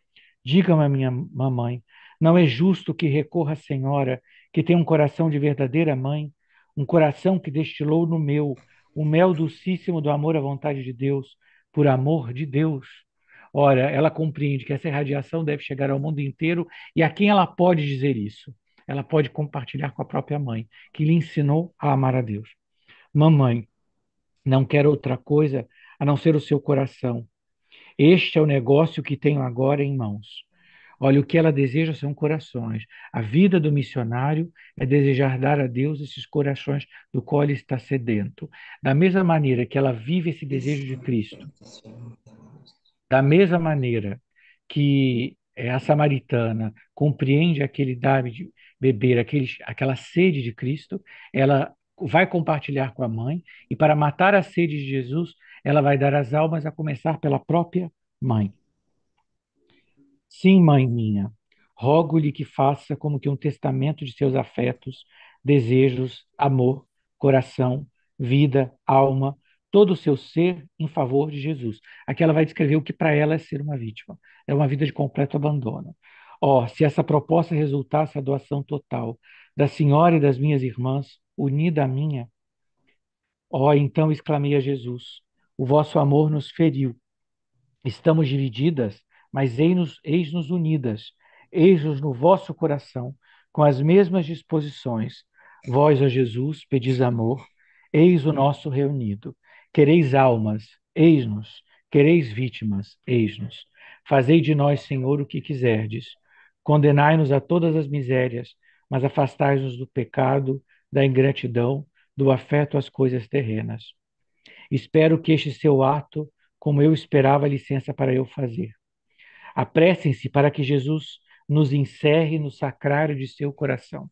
Diga-me, minha mamãe, não é justo que recorra à Senhora, que tem um coração de verdadeira mãe, um coração que destilou no meu o mel dulcíssimo do amor à vontade de Deus, por amor de Deus. Ora, ela compreende que essa irradiação deve chegar ao mundo inteiro e a quem ela pode dizer isso? Ela pode compartilhar com a própria mãe, que lhe ensinou a amar a Deus. Mamãe, não quero outra coisa a não ser o seu coração. Este é o negócio que tenho agora em mãos. Olha, o que ela deseja são corações. A vida do missionário é desejar dar a Deus esses corações do qual ele está sedento. Da mesma maneira que ela vive esse desejo de Cristo, da mesma maneira que a samaritana compreende aquele dar de beber, aquela sede de Cristo, ela vai compartilhar com a mãe, e para matar a sede de Jesus, ela vai dar as almas, a começar pela própria mãe. Sim, mãe minha, rogo-lhe que faça como que um testamento de seus afetos, desejos, amor, coração, vida, alma, todo o seu ser em favor de Jesus. Aqui ela vai descrever o que para ela é ser uma vítima. É uma vida de completo abandono. Ó, se essa proposta resultasse a doação total da senhora e das minhas irmãs, unida à minha, ó, então exclamei a Jesus, o vosso amor nos feriu. Estamos divididas, mas eis-nos unidas. Eis-nos no vosso coração, com as mesmas disposições. Vós, ó Jesus, pedis amor, eis o nosso reunido. Quereis almas, eis-nos. Quereis vítimas, eis-nos. Fazei de nós, Senhor, o que quiserdes. Condenai-nos a todas as misérias, mas afastai-nos do pecado, da ingratidão, do afeto às coisas terrenas. Espero que este seu ato, como eu esperava licença para eu fazer. Apressem-se para que Jesus nos encerre no sacrário de seu coração.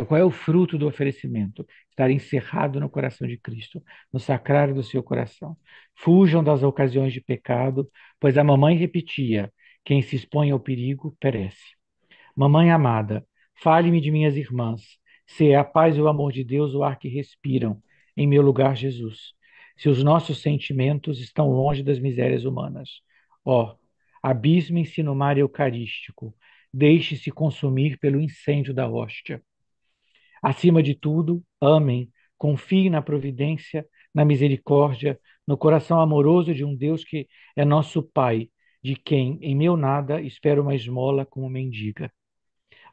Qual é o fruto do oferecimento? Estar encerrado no coração de Cristo, no sacrário do seu coração. Fujam das ocasiões de pecado, pois a mamãe repetia: quem se expõe ao perigo perece. Mamãe amada, fale-me de minhas irmãs. Se é a paz e o amor de Deus o ar que respiram, em meu lugar, Jesus. Se os nossos sentimentos estão longe das misérias humanas. Ó, abismem-se no mar eucarístico. Deixe-se consumir pelo incêndio da hóstia. Acima de tudo, amem, confiem na providência, na misericórdia, no coração amoroso de um Deus que é nosso Pai, de quem, em meu nada, espero uma esmola como mendiga.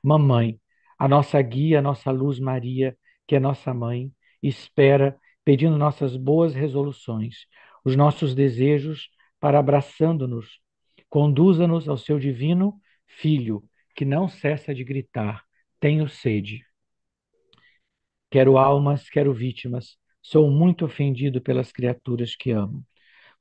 Mamãe, a nossa guia, a nossa luz Maria, que é nossa mãe, espera, pedindo nossas boas resoluções, os nossos desejos, para abraçando-nos, conduza-nos ao seu divino Filho, que não cessa de gritar: tenho sede. Quero almas, quero vítimas, sou muito ofendido pelas criaturas que amo.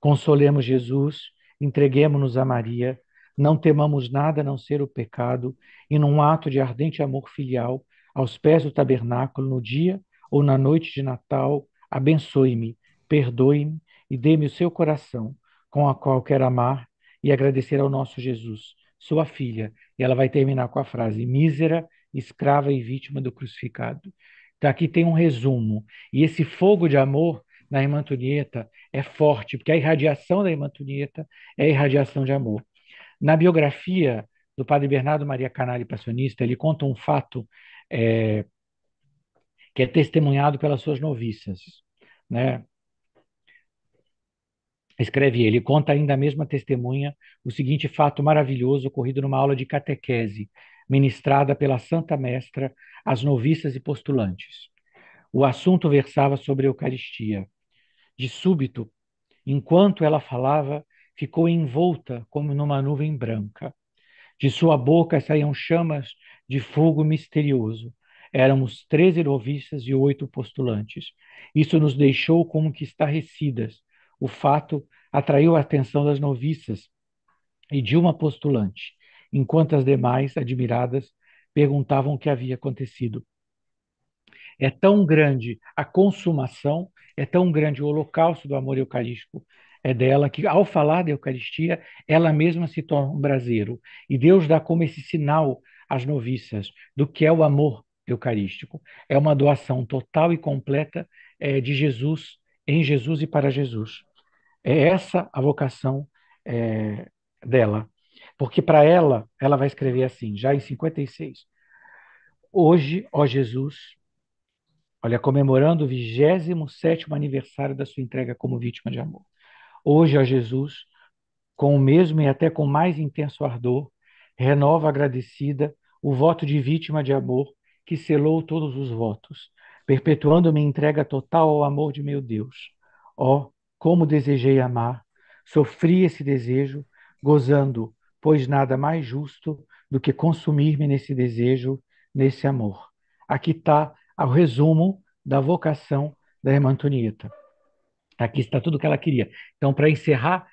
Consolemos Jesus, entreguemo-nos a Maria, não temamos nada a não ser o pecado, e num ato de ardente amor filial, aos pés do tabernáculo, no dia ou na noite de Natal, abençoe-me, perdoe-me e dê-me o seu coração, com a qual quero amar e agradecer ao nosso Jesus, sua filha. E ela vai terminar com a frase: mísera, escrava e vítima do crucificado. Então, aqui tem um resumo. E esse fogo de amor na irmã Antonieta é forte, porque a irradiação da irmã Antonieta é a irradiação de amor. Na biografia do padre Bernardo Maria Canali Passionista, ele conta um fato é, que é testemunhado pelas suas noviças, né? Escreve ele, conta ainda a mesma testemunha o seguinte fato maravilhoso ocorrido numa aula de catequese, ministrada pela Santa Mestra às noviças e postulantes. O assunto versava sobre a Eucaristia. De súbito, enquanto ela falava, ficou envolta como numa nuvem branca. De sua boca saíam chamas de fogo misterioso. Éramos 13 noviças e 8 postulantes. Isso nos deixou como que estarrecidas. O fato atraiu a atenção das noviças e de uma postulante, enquanto as demais, admiradas, perguntavam o que havia acontecido. É tão grande a consumação, é tão grande o holocausto do amor eucarístico, é dela que, ao falar da Eucaristia, ela mesma se torna um braseiro. E Deus dá como esse sinal às noviças do que é o amor eucarístico. É uma doação total e completa de Jesus, em Jesus e para Jesus. É essa a vocação dela. Porque para ela, ela vai escrever assim, já em 56. Hoje, ó Jesus, olha, comemorando o 27º aniversário da sua entrega como vítima de amor. Hoje, ó Jesus, com o mesmo e até com mais intenso ardor, renova agradecida o voto de vítima de amor que selou todos os votos, perpetuando minha entrega total ao amor de meu Deus. Ó, como desejei amar, sofri esse desejo, gozando, pois nada mais justo do que consumir-me nesse desejo, nesse amor. Aqui está o resumo da vocação da irmã Antonieta. Aqui está tudo o que ela queria. Então, para encerrar,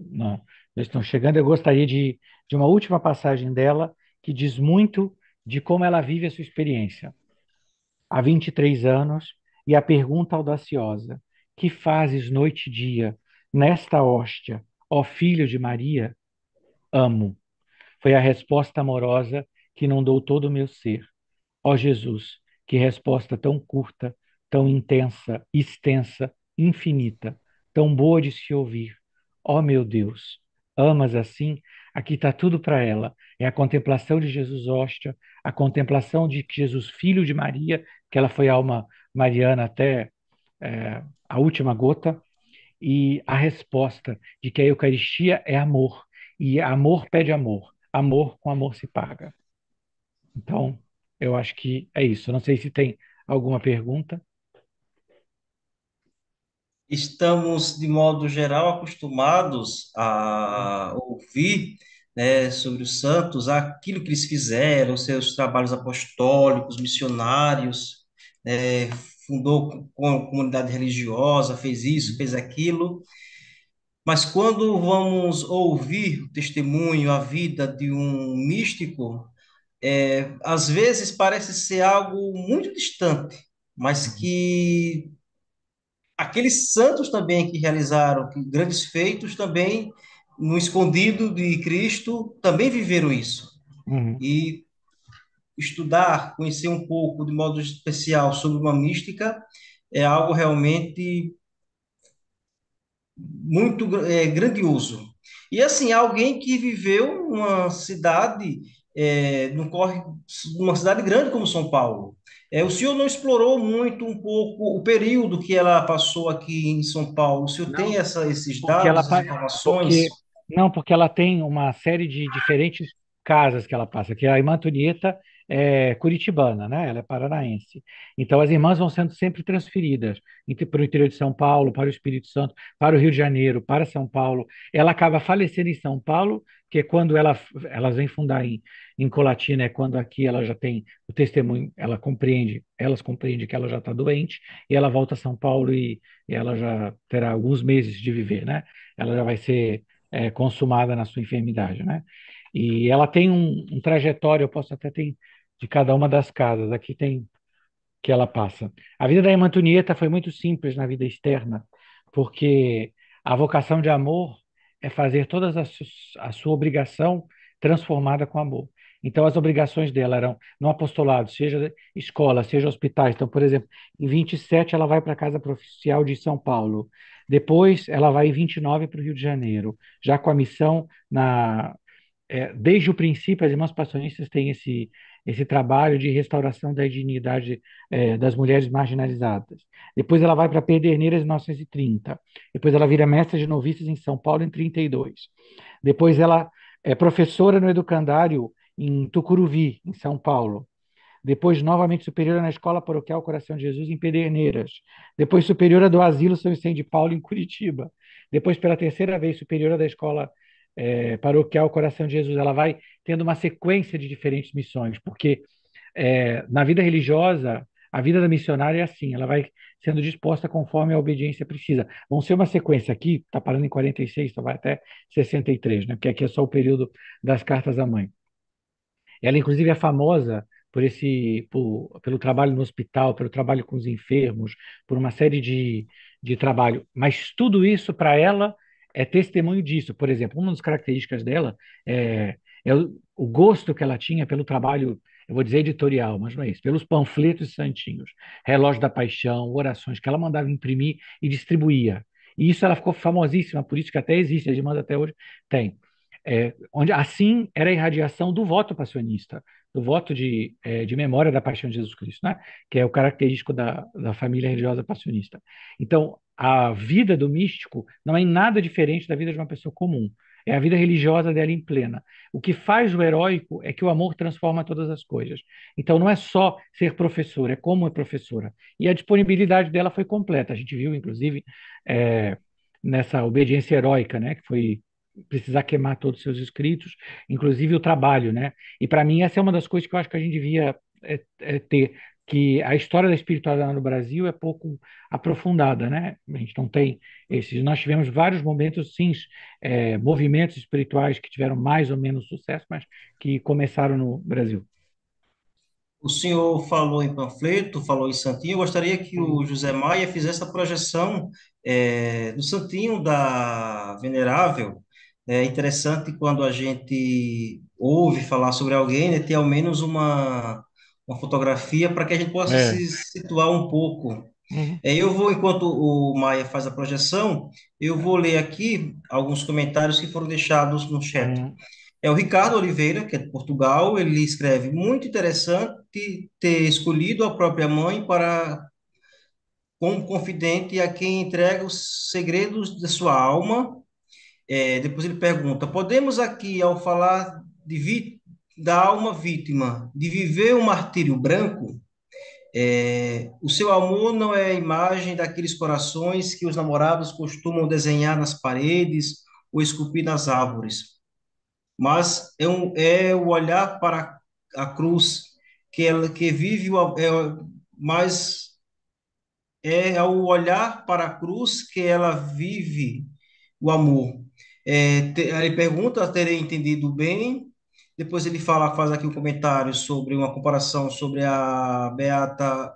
não, eles estão chegando, eu gostaria de uma última passagem dela, que diz muito de como ela vive a sua experiência. Há 23 anos, e a pergunta audaciosa: que fazes noite e dia nesta hóstia, ó filho de Maria? Amo. Foi a resposta amorosa que inundou todo o meu ser. Ó Jesus, que resposta tão curta, tão intensa, extensa, infinita, tão boa de se ouvir. Ó meu Deus, amas assim? Aqui está tudo para ela. É a contemplação de Jesus hóstia, a contemplação de Jesus, filho de Maria, que ela foi alma mariana até a última gota, e a resposta de que a Eucaristia é amor, e amor pede amor, amor com amor se paga. Então, eu acho que é isso. Não sei se tem alguma pergunta. Estamos, de modo geral, acostumados a ouvir, né, sobre os santos, aquilo que eles fizeram, seus trabalhos apostólicos, missionários, né, fundou com comunidade religiosa, fez isso, fez aquilo. Mas quando vamos ouvir o testemunho, a vida de um místico, às vezes parece ser algo muito distante, mas Uhum. que aqueles santos também que realizaram grandes feitos também, no escondido de Cristo, também viveram isso. Uhum. E estudar, conhecer um pouco, de modo especial, sobre uma mística, é algo realmente muito grandioso. E assim, alguém que viveu numa cidade, no corre, numa cidade grande como São Paulo. O senhor não explorou muito um pouco o período que ela passou aqui em São Paulo. O senhor tem Não, esses porque dados, essas porque informações? não, porque ela tem uma série de diferentes casas que ela passa, que a irmã Antonieta é curitibana, né? Ela é paranaense. Então as irmãs vão sendo sempre transferidas para o interior de São Paulo, para o Espírito Santo, para o Rio de Janeiro, para São Paulo. Ela acaba falecendo em São Paulo, que é quando elas vêm fundar em Colatina, é quando aqui ela já tem o testemunho, elas compreendem que ela já está doente, e ela volta a São Paulo e ela já terá alguns meses de viver, né? Ela já vai ser consumada na sua enfermidade, né? E ela tem um trajetório, eu posso até ter de cada uma das casas, aqui tem que ela passa. A vida da irmã Antonieta foi muito simples na vida externa, porque a vocação de amor é fazer toda a sua obrigação transformada com amor. Então, as obrigações dela eram no apostolado, seja escola, seja hospitais. Então, por exemplo, em 27 ela vai para a Casa Provincial de São Paulo. Depois, ela vai em 29 para o Rio de Janeiro, já com a missão desde o princípio, as irmãs passionistas têm esse trabalho de restauração da dignidade das mulheres marginalizadas. Depois ela vai para Pederneiras em 1930. Depois ela vira mestra de noviças em São Paulo em 32. Depois ela é professora no educandário em Tucuruvi, em São Paulo. Depois, novamente, superiora na Escola Paroquial Coração de Jesus, em Pederneiras. Depois, superiora do Asilo São Vicente de Paulo, em Curitiba. Depois, pela terceira vez, superiora da Escola Paroquial Coração de Jesus. Ela vai tendo uma sequência de diferentes missões, porque na vida religiosa, a vida da missionária é assim, ela vai sendo disposta conforme a obediência precisa. Vão ser uma sequência aqui, está parando em 46, então vai até 63, né? Porque aqui é só o período das cartas à mãe. Ela, inclusive, é famosa pelo trabalho no hospital, pelo trabalho com os enfermos, por uma série de trabalho. Mas tudo isso, para ela, é testemunho disso. Por exemplo, uma das características dela é o gosto que ela tinha pelo trabalho, eu vou dizer editorial, mas não é isso, pelos panfletos santinhos, Relógio da Paixão, orações que ela mandava imprimir e distribuía. E isso ela ficou famosíssima, por isso que até existe, a gente manda até hoje, tem onde assim era a irradiação do voto passionista, do voto de memória da paixão de Jesus Cristo, né? Que é o característico da família religiosa passionista. Então, a vida do místico não é em nada diferente da vida de uma pessoa comum. É a vida religiosa dela em plena. O que faz o heróico é que o amor transforma todas as coisas. Então, não é só ser professora, é como é professora. E a disponibilidade dela foi completa. A gente viu, inclusive, é, nessa obediência heróica, né? Que foi precisar queimar todos os seus escritos, inclusive o trabalho, né? E para mim essa é uma das coisas que eu acho que a gente devia ter, que a história da espiritualidade no Brasil é pouco aprofundada, né? A gente não tem esses. Nós tivemos vários momentos, sim, movimentos espirituais que tiveram mais ou menos sucesso, mas que começaram no Brasil. O senhor falou em panfleto, falou em Santinho. Eu gostaria que o Uhum. José Maia fizesse a projeção do Santinho da Venerável. É interessante quando a gente ouve falar sobre alguém, né, ter ao menos uma fotografia para que a gente possa É. se situar um pouco. Uhum. Eu vou, enquanto o Maia faz a projeção, eu vou ler aqui alguns comentários que foram deixados no chat. Uhum. É o Ricardo Oliveira, que é de Portugal. Ele escreve: muito interessante ter escolhido a própria mãe para como confidente a quem entrega os segredos de sua alma. Depois ele pergunta: podemos aqui, ao falar da alma vítima, de viver um martírio branco? O seu amor não é a imagem daqueles corações que os namorados costumam desenhar nas paredes ou esculpir nas árvores, mas é o olhar para a cruz que ela que vive mas é ao olhar para a cruz que ela vive o amor. Ele pergunta, terei entendido bem. Depois ele faz aqui um comentário sobre uma comparação sobre a Beata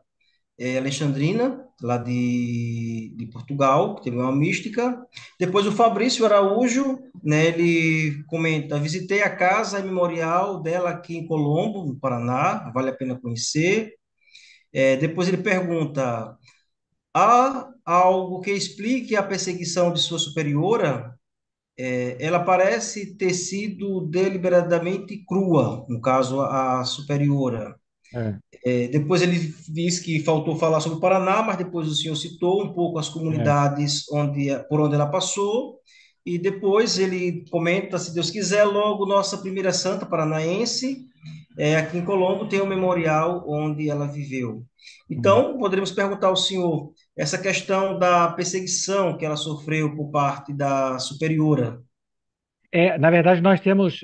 Alexandrina, lá de Portugal, que teve uma mística. Depois o Fabrício Araújo, né, ele comenta: visitei a casa memorial dela aqui em Colombo, no Paraná, vale a pena conhecer. Depois ele pergunta: há algo que explique a perseguição de sua superiora? Ela parece ter sido deliberadamente crua, no caso, a superiora. É, Depois ele diz que faltou falar sobre o Paraná, mas depois o senhor citou um pouco as é. comunidades por onde ela passou, e depois ele comenta, se Deus quiser, logo nossa primeira santa paranaense, aqui em Colombo tem um memorial onde ela viveu. Uhum. Então, poderíamos perguntar ao senhor, essa questão da perseguição que ela sofreu por parte da superiora. Na verdade, nós temos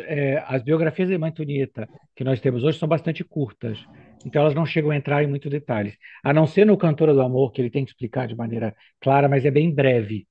as biografias de Irmã Antonieta que nós temos hoje são bastante curtas, então elas não chegam a entrar em muitos detalhes, a não ser no Cantora do Amor, que ele tem que explicar de maneira clara, mas é bem breve.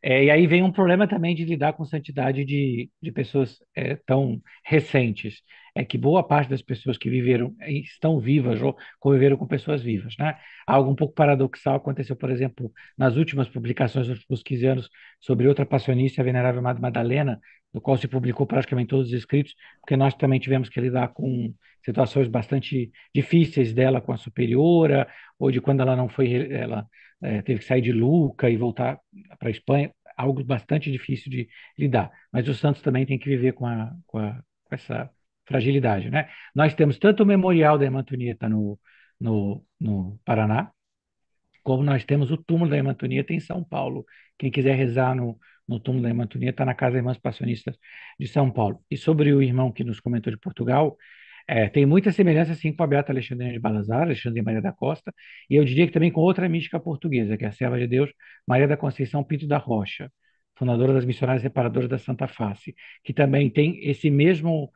E aí vem um problema também de lidar com santidade de pessoas tão recentes. É que boa parte das pessoas que viveram, estão vivas ou conviveram com pessoas vivas, né? Algo um pouco paradoxal aconteceu, por exemplo, nas últimas publicações, nos últimos 15 anos, sobre outra passionista, a Venerável Madre Madalena, do qual se publicou praticamente todos os escritos, porque nós também tivemos que lidar com situações bastante difíceis dela com a superiora, ou de quando ela não foi, ela teve que sair de Luca e voltar para a Espanha, algo bastante difícil de lidar. Mas os santos também têm que viver com essa fragilidade, né? Nós temos tanto o Memorial da Irmã Antonieta no Paraná, como nós temos o túmulo da Irmã Antonieta em São Paulo. Quem quiser rezar no túmulo da Irmã Antonieta, está na Casa das Irmãs Passionistas de São Paulo. E sobre o irmão que nos comentou de Portugal, tem muita semelhança, sim, com a Beata Alexandrina de Balazar, Alexandre Maria da Costa, e eu diria que também com outra mística portuguesa, que é a serva de Deus, Maria da Conceição Pinto da Rocha, fundadora das Missionárias Reparadoras da Santa Face, que também tem esse mesmo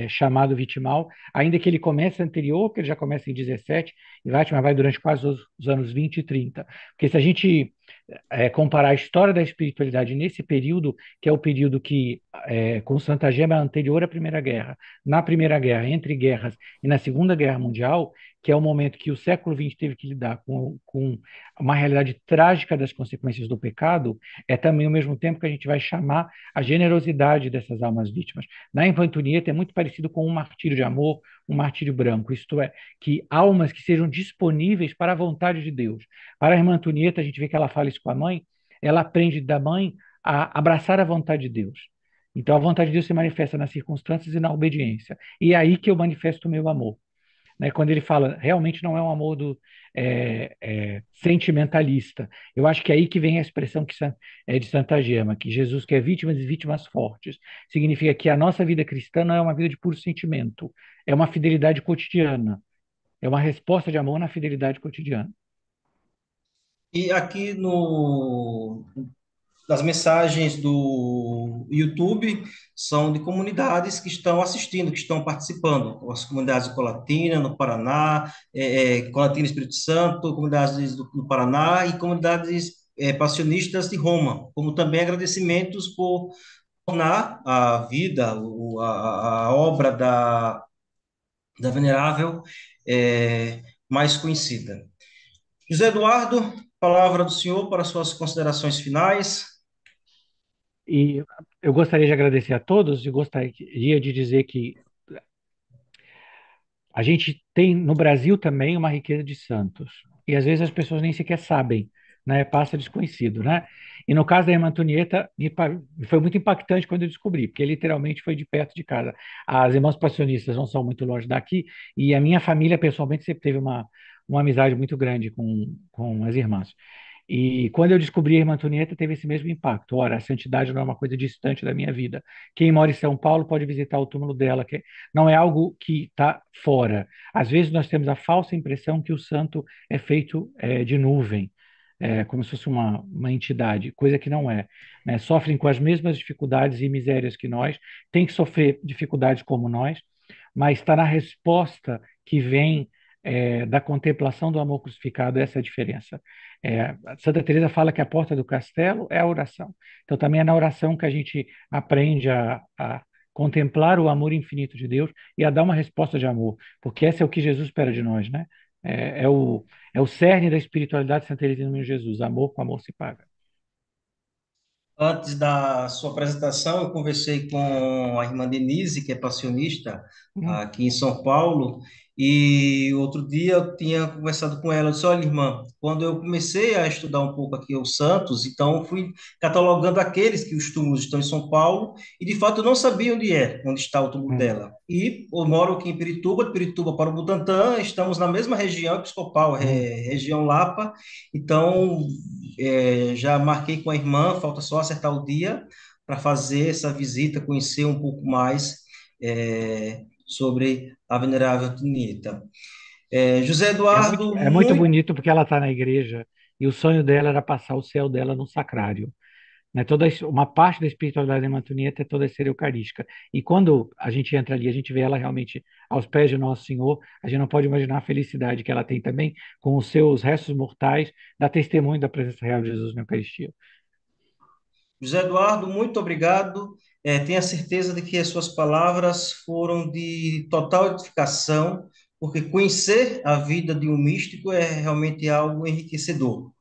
chamado vitimal, ainda que ele comece anterior, que ele já começa em 17, e vai durante quase os anos 20 e 30. Porque se a gente comparar a história da espiritualidade nesse período, que é o período que, com Santa Gema, é anterior à Primeira Guerra, na Primeira Guerra, entre guerras e na Segunda Guerra Mundial, que é o momento que o século XX teve que lidar com uma realidade trágica das consequências do pecado, é também ao mesmo tempo que a gente vai chamar a generosidade dessas almas vítimas. Na Irmã Antonieta é muito parecido com um martírio de amor, um martírio branco, isto é, que almas que sejam disponíveis para a vontade de Deus. Para a Irmã Antonieta, a gente vê que ela fala isso com a mãe, ela aprende da mãe a abraçar a vontade de Deus. Então, a vontade de Deus se manifesta nas circunstâncias e na obediência. E é aí que eu manifesto o meu amor. Né? Quando ele fala, realmente não é um amor sentimentalista. Eu acho que é aí que vem a expressão de Santa Gema, que Jesus quer vítimas e vítimas fortes. Significa que a nossa vida cristã não é uma vida de puro sentimento, é uma fidelidade cotidiana, é uma resposta de amor na fidelidade cotidiana. E aqui no, nas mensagens do YouTube são de comunidades que estão assistindo, que estão participando. As comunidades de Colatina, no Paraná, Colatina Espírito Santo, comunidades do Paraná e comunidades passionistas de Roma, como também agradecimentos por tornar a vida, a obra da Venerável mais conhecida. José Eduardo, palavra do senhor para suas considerações finais. E eu gostaria de agradecer a todos e gostaria de dizer que a gente tem no Brasil também uma riqueza de santos. E às vezes as pessoas nem sequer sabem, né? Passa desconhecido, né? E no caso da Irmã Antonieta, foi muito impactante quando eu descobri, porque literalmente foi de perto de casa. As irmãs passionistas não são muito longe daqui, e a minha família, pessoalmente, sempre teve uma amizade muito grande com as irmãs. E quando eu descobri a Irmã Antonieta, teve esse mesmo impacto. Ora, a santidade não é uma coisa distante da minha vida. Quem mora em São Paulo pode visitar o túmulo dela, que não é algo que está fora. Às vezes nós temos a falsa impressão que o santo é feito de nuvem, como se fosse uma entidade, coisa que não é. Né? Sofrem com as mesmas dificuldades e misérias que nós, têm que sofrer dificuldades como nós, mas está na resposta que vem da contemplação do amor crucificado, essa é a diferença. Santa Teresa fala que a porta do castelo é a oração. Então também é na oração que a gente aprende a contemplar o amor infinito de Deus e a dar uma resposta de amor, porque esse é o que Jesus espera de nós, né? É o cerne da espiritualidade de Santa Teresa do Menino Jesus. Amor com amor se paga. Antes da sua apresentação, eu conversei com a irmã Denise, que é passionista Hum, aqui em São Paulo, e outro dia eu tinha conversado com ela. Eu disse: olha, irmã, quando eu comecei a estudar um pouco aqui os santos, então eu fui catalogando aqueles que os túmulos estão em São Paulo, e de fato eu não sabia onde está o túmulo hum, dela. E eu moro aqui em Pirituba, de Pirituba para o Butantã, estamos na mesma região episcopal, hum. região Lapa, então já marquei com a irmã, falta só acertar o dia para fazer essa visita, conhecer um pouco mais sobre a Venerável Antonieta. José É muito bonito porque ela está na igreja e o sonho dela era passar o céu dela no sacrário. Né? Uma parte da espiritualidade da Antonieta é toda a ser eucarística. E quando a gente entra ali, a gente vê ela realmente aos pés de Nosso Senhor, a gente não pode imaginar a felicidade que ela tem também com os seus restos mortais, da testemunho da presença real de Jesus na Eucaristia. José Eduardo, muito obrigado. Tenha certeza de que as suas palavras foram de total edificação, porque conhecer a vida de um místico é realmente algo enriquecedor.